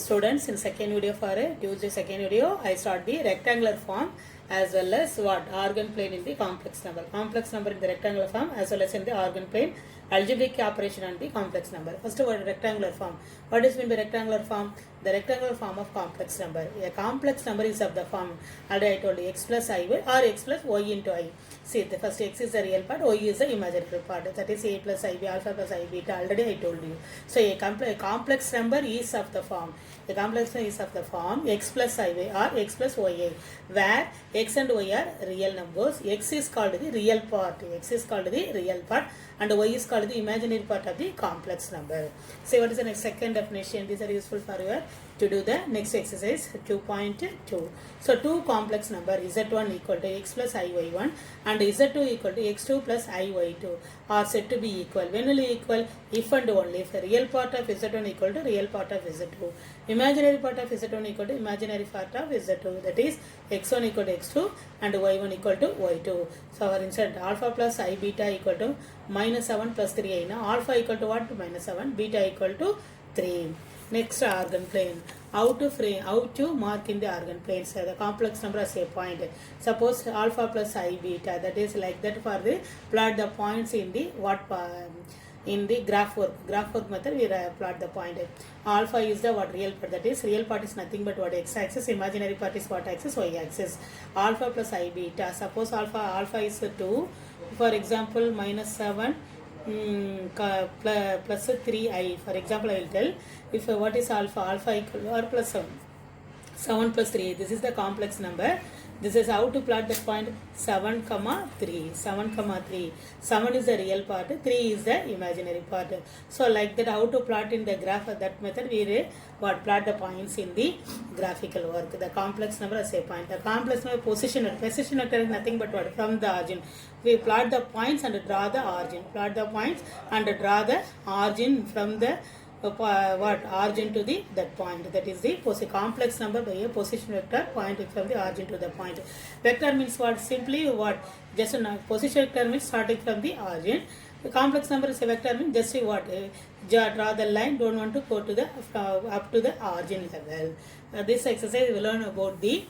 Students, in second video for Tuesday second video, I start the rectangular form as well as what organ plane in the complex number. Complex number in the rectangular form as well as in the organ plane, algebraic operation and the complex number. First of all, rectangular form. What is mean by rectangular form? The rectangular form of complex number. A complex number is of the form, already I told you, x plus I or x plus y into I. See, the first x is the real part, y is the imaginary part. That is a plus ib, alpha plus I beta. Already I told you. So a complex number is of the form. The complex number is of the form x plus I or x plus ya, where x and y are real numbers. X is called the real part. X is called the real part, and y is called the imaginary part of the complex number. See, what is the next second definition? These are useful for you to do the next exercise 2.2. So, two complex number z1 equal to x plus iy1 and z2 equal to x2 plus iy2 are said to be equal. When will equal? If and only if real part of z1 equal to real part of z2. Imaginary part of z1 equal to imaginary part of z2. That is x1 equal to x2 and y1 equal to y2. So, our insert alpha plus I beta equal to minus 7 plus 3i. Now, alpha equal to what? Minus 7. Beta equal to 3. Next, organ plane. How to mark in the organ plane? So the complex number as a point. Suppose alpha plus I beta. That is like that for the plot the points in the in the graph work. Graph work method we plot the point. Alpha is the what real part. That is real part is nothing but what x axis. Imaginary part is what axis? Y axis. Alpha plus I beta. Suppose alpha is 2. For example, minus 7. Plus 3i. For example, I will tell if what is alpha equal to or plus 7 plus 3. This is the complex number. This is how to plot the point 7, 3. 7, 3. 7 is the real part, 3 is the imaginary part. So like that, how to plot in the graph, that method we plot the points in the graphical work. The complex number as a point. The complex number position vector is nothing but what? From the origin. We plot the points and draw the origin. Plot the points and draw the origin from the origin to the that point. That is the complex number by a position vector pointing from the origin to the point. Vector means what? Simply what? Just a position vector means starting from the origin. The complex number is a vector means just what? Draw the line. Don't want to go to the up to the origin level. This exercise we will learn about the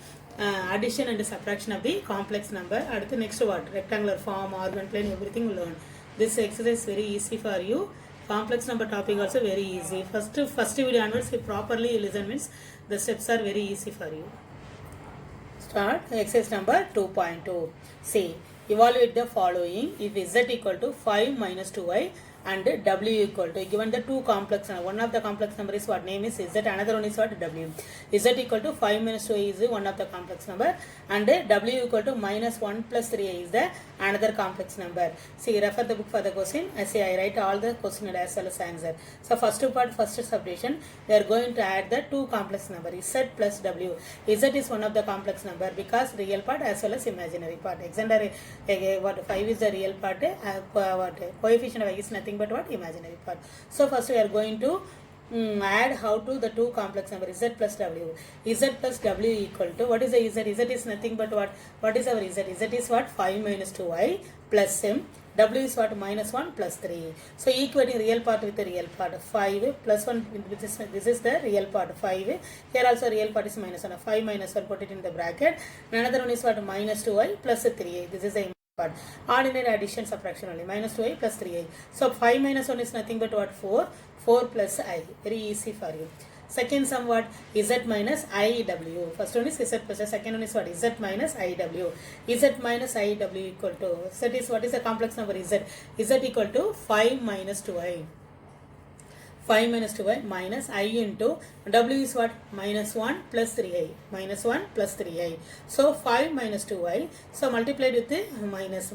addition and subtraction of the complex number. At the next what? Rectangular form, organ plane, everything we will learn. This exercise is very easy for you. Complex number topic also very easy. First video onwards, if properly listen means the steps are very easy for you. Start exercise number 2.2. See, evaluate the following. If z equal to 5 minus 2i and w equal to, given the two complex number, one of the complex number is what? Name is z, another one is what? W. Z equal to 5 minus 2i is one of the complex number and w equal to minus 1 plus 3i is the another complex number. See, refer the book for the question. I say I write all the question as well as answer. So first part, first subdivision, we are going to add the two complex number z plus w. Z is one of the complex number because real part as well as imaginary part. Example, what 5 is the real part, what coefficient of I is nothing but what? Imaginary part. So first we are going to add how to the two complex number z plus w. Z plus w equal to, what is the z? Z is nothing but what is our z? Z is what? 5 minus 2i plus m. W is what? Minus 1 plus 3. So equating real part with the real part. 5 plus 1, this is the real part 5. Here also real part is minus 1. 5 minus 1, put it in the bracket. Another one is what? Minus 2i plus 3. This is the part. Ordinary addition subtraction only. Minus 2i plus 3i. So 5 minus 1 is nothing but what? 4. 4 plus i. Very easy for you. Second sum what? Z minus iw. First one is z plus the second one is what? Z minus iw. Z minus iw equal to, z is what is the complex number z? Z equal to 5 minus 2i. 5 minus 2i minus I into w is what? Minus 1 plus 3i. Minus 1 plus 3i. So 5 minus 2i. So multiplied with the minus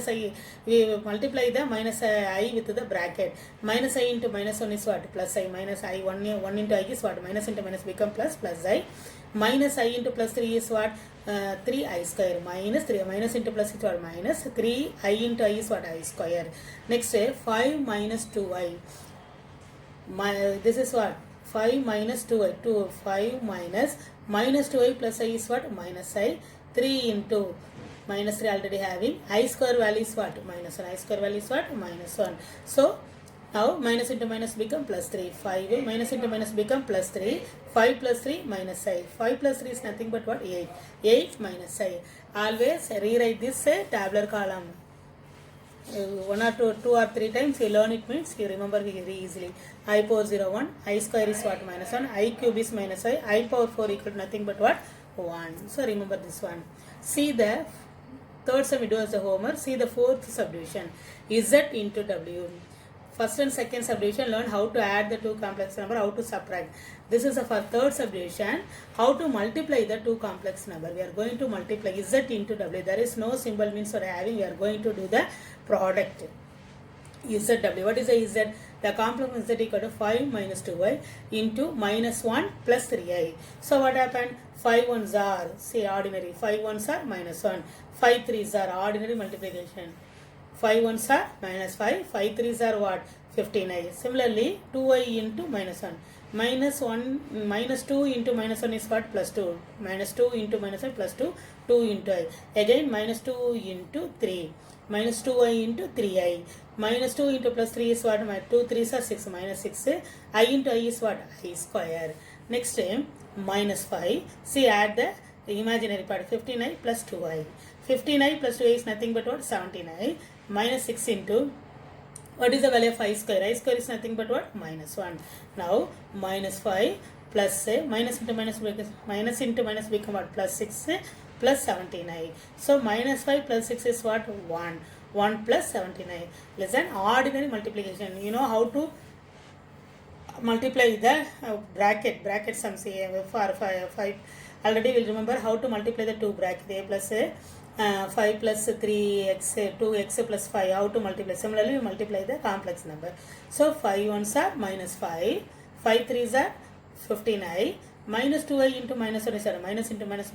I. We multiply the minus I with the bracket. Minus I into minus 1 is what? Plus I. Minus I 1 into I is what? Minus into minus become plus I. Minus I into plus 3 is what? 3i square minus 3. Minus into plus is what? Minus 3i into I is what? I square. Next 5 minus 2i. This is what? 5 minus 2i. 5 minus 2i plus I is what? Minus I. 3 into minus 3 already having. I square value is what? Minus 1. I square value is what? Minus 1. So Now minus into minus become plus 3. 5 minus into minus become plus 3. 5 plus 3 minus 5. 5 plus 3 is nothing but what? 8. 8 minus 5. Always rewrite this tabular column. One or two or three times you learn it means you remember very easily. I power 0 1. I square is what? Minus 1. I cube is minus 5. I power 4 equal to nothing but what? 1. So remember this one. See the third sum we do as the homework. See the fourth subdivision. Z into W. First and second subdivision, learn how to add the two complex number, how to subtract. This is for third subdivision, how to multiply the two complex number. We are going to multiply Z into W. There is no symbol means for having. We are going to do the product. ZW. What is the Z? The complement Z equal to 5 minus 2y into minus 1 plus 3i. So what happened? 5 ones are, say ordinary. 5 ones are minus 1. 5 threes are ordinary multiplication. 5 ones are minus 5. 5 threes are what? 15i. Similarly, 2i into minus 1. Minus 2 into minus 1 is what? Plus 2. Minus 2 into minus 1 plus 2. 2 into I. Again minus 2 into 3. Minus 2i into 3i. Minus 2 into plus 3 is what? 2 3s are 6. Minus 6. I into I is what? I square. Next minus 5. See, add the imaginary part. 15i plus 2i. 15i plus 2i is nothing but what? 17i. Minus 6 into, what is the value of I square? I square is nothing but what? Minus 1. Now minus 5 plus minus into minus become what? Plus 6 plus 17i. So minus 5 plus 6 is what? 1. 1 plus 17i. Listen, ordinary multiplication. You know how to multiply the bracket sums for 5. Already we'll remember how to multiply the two bracket. A plus 5 plus 3x, 2x plus 5, how to multiply. Similarly, we multiply the complex number. So, 5 ones are minus 5, 5 threes are 15i, minus 2i into minus 1 is minus into minus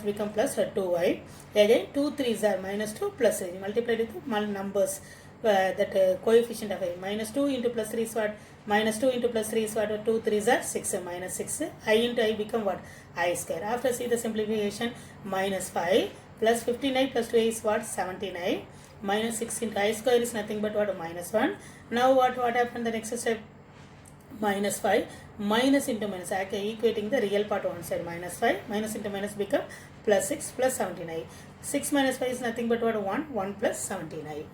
become plus 2i. Again, 2 threes are minus 2 plus 3. Multiplied with numbers. That coefficient of I. Minus 2 into plus 3 is what? Minus 2 into plus 3 is what? 2 3s are 6. Minus 6. I into I become what? I square. After see the simplification, minus 5 plus 15i plus 2i is what? 17i. Minus 6 into I square is nothing but what? Minus 1. Now what happened the next step? Minus 5 minus into minus, equating the real part one side. Minus 5 minus into minus become plus 6 plus 17i. 6 minus 5 is nothing but what? 1 plus 17i.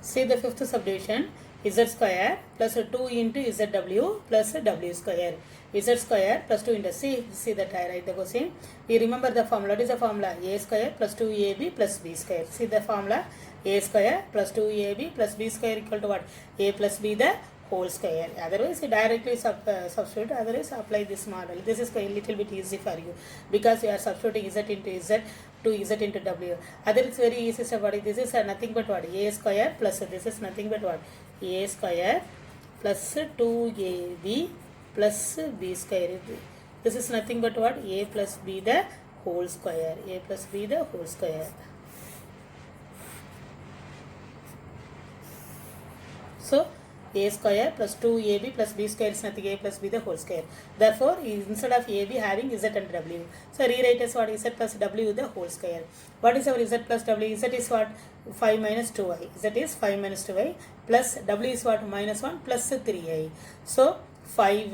See the fifth subdivision, Z square plus 2 into ZW plus W square. Z square plus 2 into see that I write the question. We remember the formula. What is the formula? A square plus 2AB plus B square. See the formula. A square plus 2AB plus B square equal to what? A plus B the whole square. Otherwise, directly substitute. Otherwise, apply this model. This is a little bit easy for you because you are substituting Z into Z to Z into W. Otherwise, it's very easy. So, what is this? Is nothing but what? A square plus this is nothing but what? A square plus 2AB plus B square. This is nothing but what? A plus B the whole square. A plus B the whole square. So, A square plus 2AB plus B square is nothing. A plus B the whole square. Therefore, instead of AB having Z and W. So, rewrite as what? Z plus W the whole square. What is our Z plus W? Z is what? 5 minus 2i. Z is 5 minus 2i plus W is what? Minus 1 plus 3i. So, 5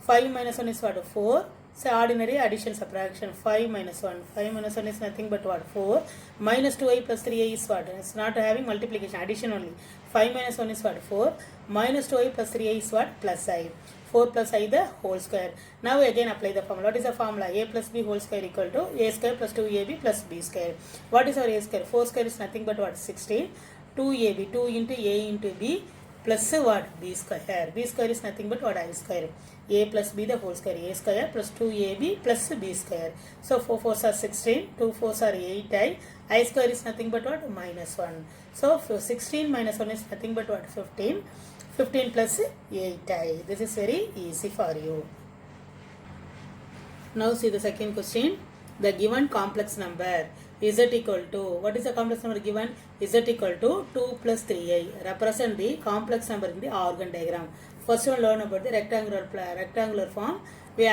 minus 1 is what? 4. So, ordinary addition subtraction. 5 minus 1. 5 minus 1 is nothing but what? 4. Minus 2i plus 3i is what? It's not having multiplication. Addition only. 5 minus 1 is what? 4. Minus 2i plus 3i is what? Plus I. 4 plus I the whole square. Now again apply the formula. What is the formula? A plus B whole square equal to A square plus 2AB plus B square. What is our A square? 4 square is nothing but what? 16. 2AB. 2 into A into B plus what? B square. B square is nothing but what? I square. A plus B the whole square. A square plus 2AB plus B square. So 4 4s are 16. 2 4s are 8i. I square is nothing but what? Minus 1. So 16 minus 1 is nothing but what? 15. 15 plus 8i. This is very easy for you. Now see the second question. The given complex number z equal to, what is the complex number given? Z equal to 2 plus 3i. Represent the complex number in the organ diagram. First one, learn about the rectangular form. We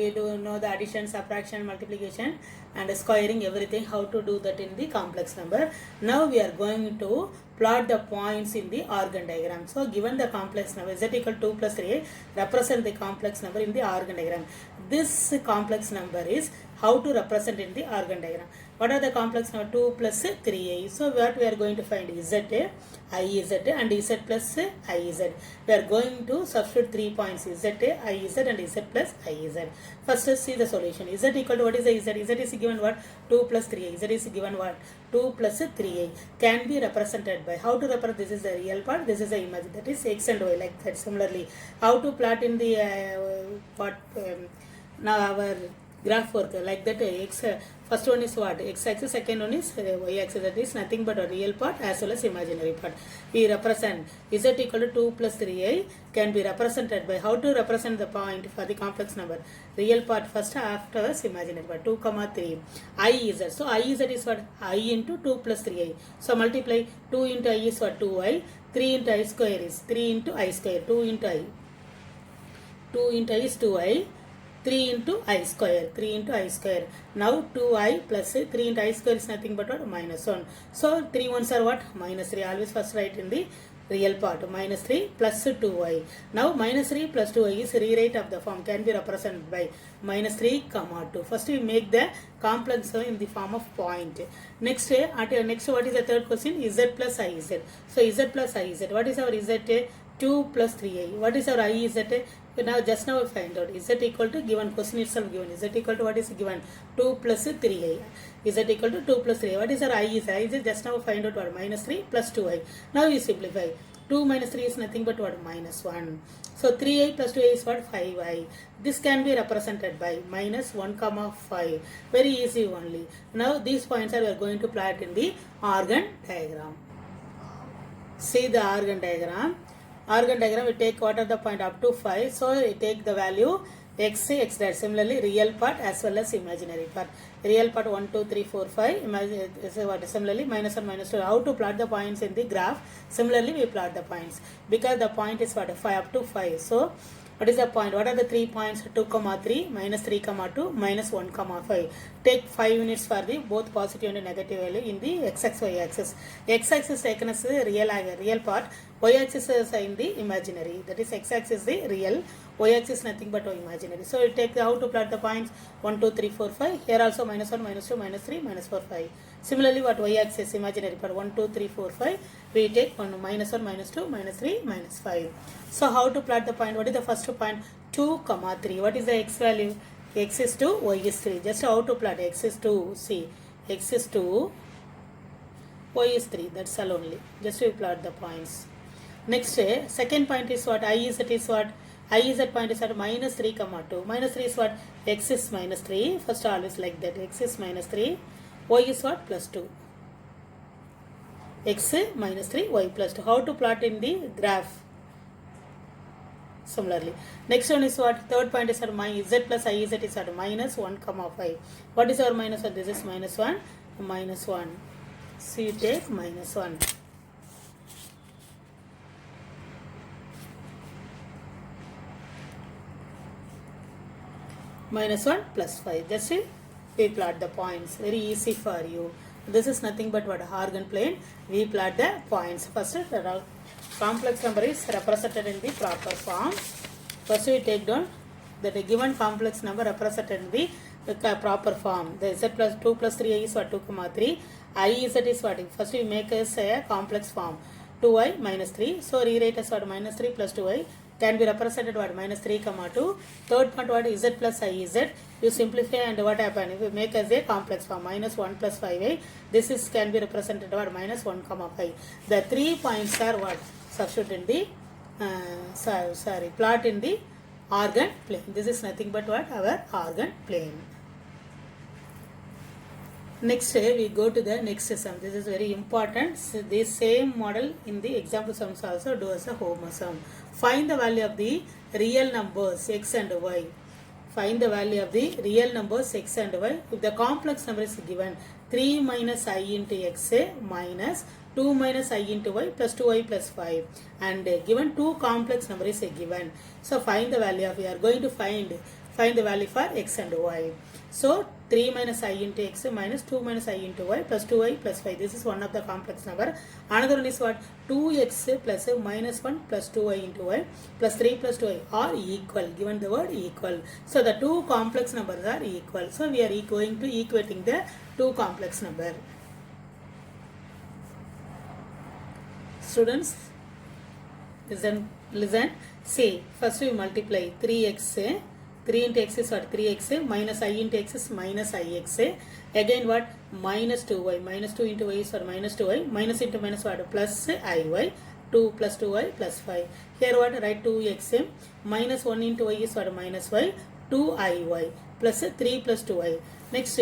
do know the addition, subtraction, multiplication and squaring, everything, how to do that in the complex number. Now we are going to plot the points in the organ diagram. So given the complex number z equal to 2 plus 3a, represent the complex number in the organ diagram. This complex number is how to represent in the organ diagram. What are the complex number? 2 plus 3a. So what we are going to find is z, iz and z plus iz. We are going to substitute 3 points z, iz and z plus iz. First see the solution. Z equal to, what is the z? Z is given what? 2 plus 3a. Z is given what? 2 plus 3a. Can be represented by, how to represent? This is the real part, this is the image, that is x and y, like that. Similarly, how to plot in the now our graph work like that. X first one is what? X axis, second one is y axis, that is nothing but a real part as well as imaginary part. We represent z equal to 2 plus 3i can be represented by, how to represent the point for the complex number? Real part first, afterwards imaginary part. 2 comma 3 I is z. So I is z is what? I into 2 plus 3i. So multiply 2 into I is what? 2i. 3 into I square is 3 into I square. 2 into I. 2 into I is 2i. 3 into I square. 3 into I square. Now 2i plus 3 into I square is nothing but what? Minus 1. So 3 ones are what? Minus 3. Always first write in the real part. Minus 3 plus 2i. Now minus 3 plus 2i is rewrite of the form. Can be represented by minus 3 comma 2. First we make the complex in the form of point. Next, what is the third question? Z plus iz. So z plus iz. What is our z? 2 plus 3i. What is our I is z? Now just now we find out z equal to, given question itself given, z equal to, what is given? 2 plus 3i. Z equal to 2 plus 3i. What is our I is? I is just now find out what? Minus 3 plus 2i. Now we simplify. 2 minus 3 is nothing but what? Minus 1. So 3i plus 2i is what? 5i. This can be represented by minus 1 comma 5. Very easy only. Now these points are we are going to plot in the organ diagram. See the organ diagram. Organ diagram, we take what are the point up to 5. So we take the value x, x dash. Similarly, real part as well as imaginary part. Real part 1, 2, 3, 4, 5. Similarly, minus 1, minus 2. How to plot the points in the graph? Similarly, we plot the points. Because the point is what? 5 up to 5. So, what is the point? What are the 3 points? 2, 3, minus 3, 2, minus 1, 5. Take 5 units for the both positive and negative value in the x-axis, y-axis. X-axis taken as the real part. Y-axis is in the imaginary. That is x-axis is the real. Y-axis nothing but imaginary. So, we take how to plot the points 1, 2, 3, 4, 5. Here also minus 1, minus 2, minus 3, minus 4, 5. Similarly, what y-axis imaginary part 1, 2, 3, 4, 5. We take minus 1, minus 2, minus 3, minus 5. So, how to plot the point? What is the first point? 2, 3. What is the x value? X is 2, y is 3. Just how to plot? X is 2. See, x is 2, y is 3. That's all only. Just we plot the points. Next, second point is what? I is what? I is point is at minus 3, 2. Minus 3 is what? X is minus 3. First always like that. X is minus 3. Y is what? Plus 2. X minus 3, y plus 2. How to plot in the graph? Similarly. Next one is what? Third point is my z plus I is at minus 1, 5. What is our minus 1? This is minus 1. Minus 1. So you take minus 1. Minus 1 plus 5. Just see, we plot the points. Very easy for you. This is nothing but what? Organ plane. We plot the points. First, the complex number is represented in the proper form. First, we take down that a given complex number represented in the proper form. The z plus 2 plus 3i is what? 2, 3. I is what? First, we make as a complex form. 2i minus 3. So, rewrite as what? Minus 3 plus 2i. Can be represented what? Minus 3, 2. Third part what? Z plus I z. You simplify and what happen? If you make as a complex form, minus 1 plus 5i. This is can be represented what? Minus 1, 5. The 3 points are what? Substitute in the, plot in the organ plane. This is nothing but what? Our organ plane. Next, we go to the next sum. This is very important. So, this same model in the example sums also do as a homework sum. Find the value of the real numbers x and y. Find the value of the real numbers x and y. If the complex number is given 3 minus I into x minus 2 minus I into y plus 2y plus 5, and given two complex number is given. So find the value of, we are going to find the value for x and y. So 3 minus I into x minus 2 minus I into y plus 2y plus 5. This is one of the complex number. Another one is what? 2x plus minus 1 plus 2y into y plus 3 plus 2y are equal. Given the word equal. So the two complex numbers are equal. So we are going to equating the two complex number. Students, listen. See, first we multiply 3x. 3 into x is what? 3x minus I into x is minus ix. Again what? Minus 2y. Minus 2 into y is what? Minus 2y. Minus into minus what? Plus iy. 2 plus 2y plus 5. Here what? Write 2x. Minus 1 into y is what? Minus y. 2iy plus 3 plus 2y. Next,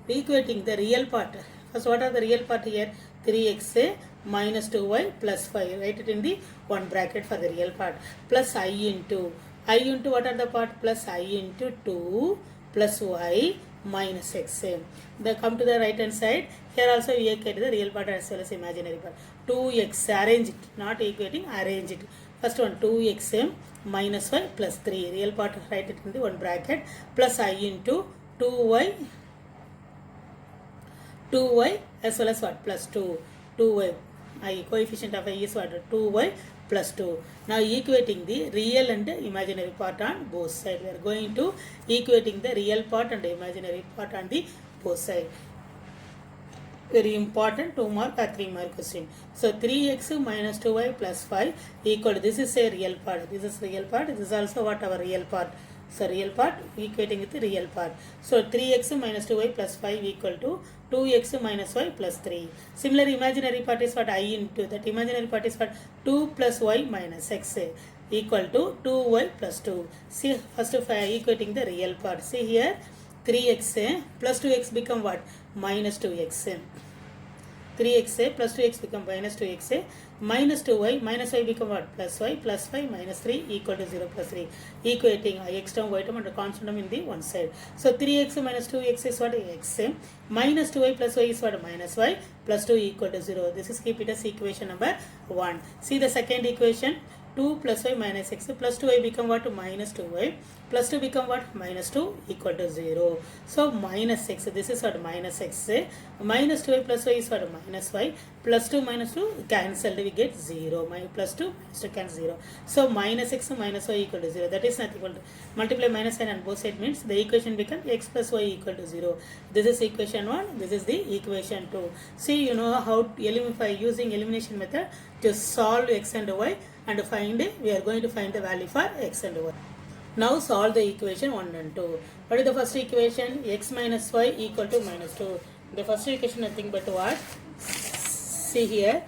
equating the real part. First, what are the real part here? 3x minus 2y plus 5. Write it in the one bracket for the real part. Plus I into what are the part? Plus I into 2 plus y minus x. Then come to the right hand side. Here also we equate the real part as well as imaginary part. 2x, arrange it, not equating, arrange it. First one 2x minus y plus 3. Real part, write it in the one bracket. Plus I into 2y as well as what? Plus 2. 2y. I coefficient of I is what? 2y plus 2. Now equating the real and imaginary part on both sides. We are going to equating the real part and the imaginary part on the both sides. Very important 2 mark or 3 mark question. So 3x minus 2y plus 5 equal to, this is a real part. This is real part. This is also what our real part. So real part equating with the real part. So 3x minus 2y plus 5 equal to 2x minus y plus 3. Similar imaginary part is what? I into that imaginary part is what? 2 plus y minus x equal to 2y plus 2. See, first of all equating the real part. See here 3x plus 2x become what? Minus 2x. 3x plus 2x become minus 2x. Minus 2y minus y become what? Plus y plus 5 minus 3 equal to 0 plus 3. Equating x term, y term and constant term in the one side. So 3x minus 2x is what? X. Minus 2y plus y is what? Minus y plus 2 equal to 0. This is keep it as equation number 1. See the second equation. 2 plus y minus x plus 2y become what? Minus 2y plus 2 become what? Minus 2 equal to 0. So minus x, this is what? Minus x. Minus 2y plus y is what? Minus y plus 2 minus 2 cancelled, we get 0. Plus 2 minus 2 cancel 0. So minus x minus y equal to 0. That is nothing equal to, multiply minus sign on both sides means the equation becomes x plus y equal to 0. This is equation 1. This is the equation 2. See, you know how to eliminate using elimination method to solve x and y and find, we are going to find the value for x and y. Now solve the equation 1 and 2. What is the first equation? X minus y equal to minus 2. The first equation nothing but what? See here.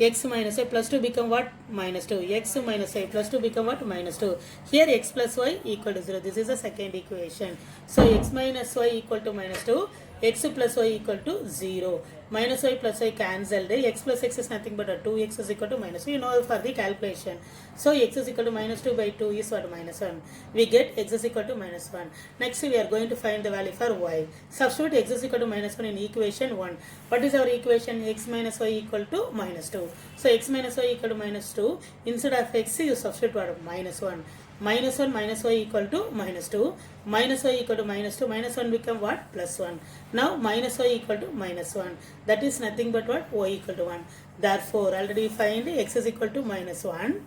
X minus y plus 2 become what? Minus 2. X minus y plus 2 become what? Minus 2. Here x plus y equal to 0. This is the second equation. So x minus y equal to minus 2. X plus y equal to 0. Minus y plus y cancelled. X plus x is nothing but 2x is equal to minus 2. You know for the calculation. So x is equal to minus 2 by 2 is what? Minus 1. We get x is equal to minus 1. Next we are going to find the value for y. Substitute x is equal to minus 1 in equation 1. What is our equation? X minus y equal to minus 2. So x minus y equal to minus 2. Instead of x you substitute what? Minus 1. Minus 1 minus y equal to minus 2. Minus y equal to minus 2. Minus 1 become what? Plus 1. Now minus y equal to minus 1. That is nothing but what? Y equal to 1. Therefore, already we find x is equal to minus 1.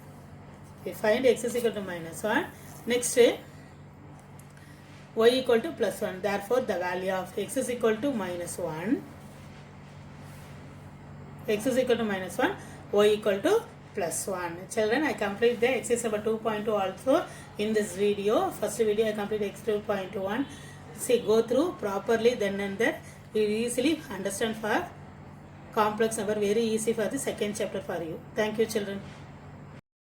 We find x is equal to minus 1. Next, y equal to plus 1. Therefore, the value of x is equal to minus 1. X is equal to minus 1. Y equal to plus 1. Children, I complete the exercise number 2.2 also in this video. First video I complete x 2.1. See, go through properly, then and there you easily understand for complex number, very easy for the second chapter for you. Thank you, children.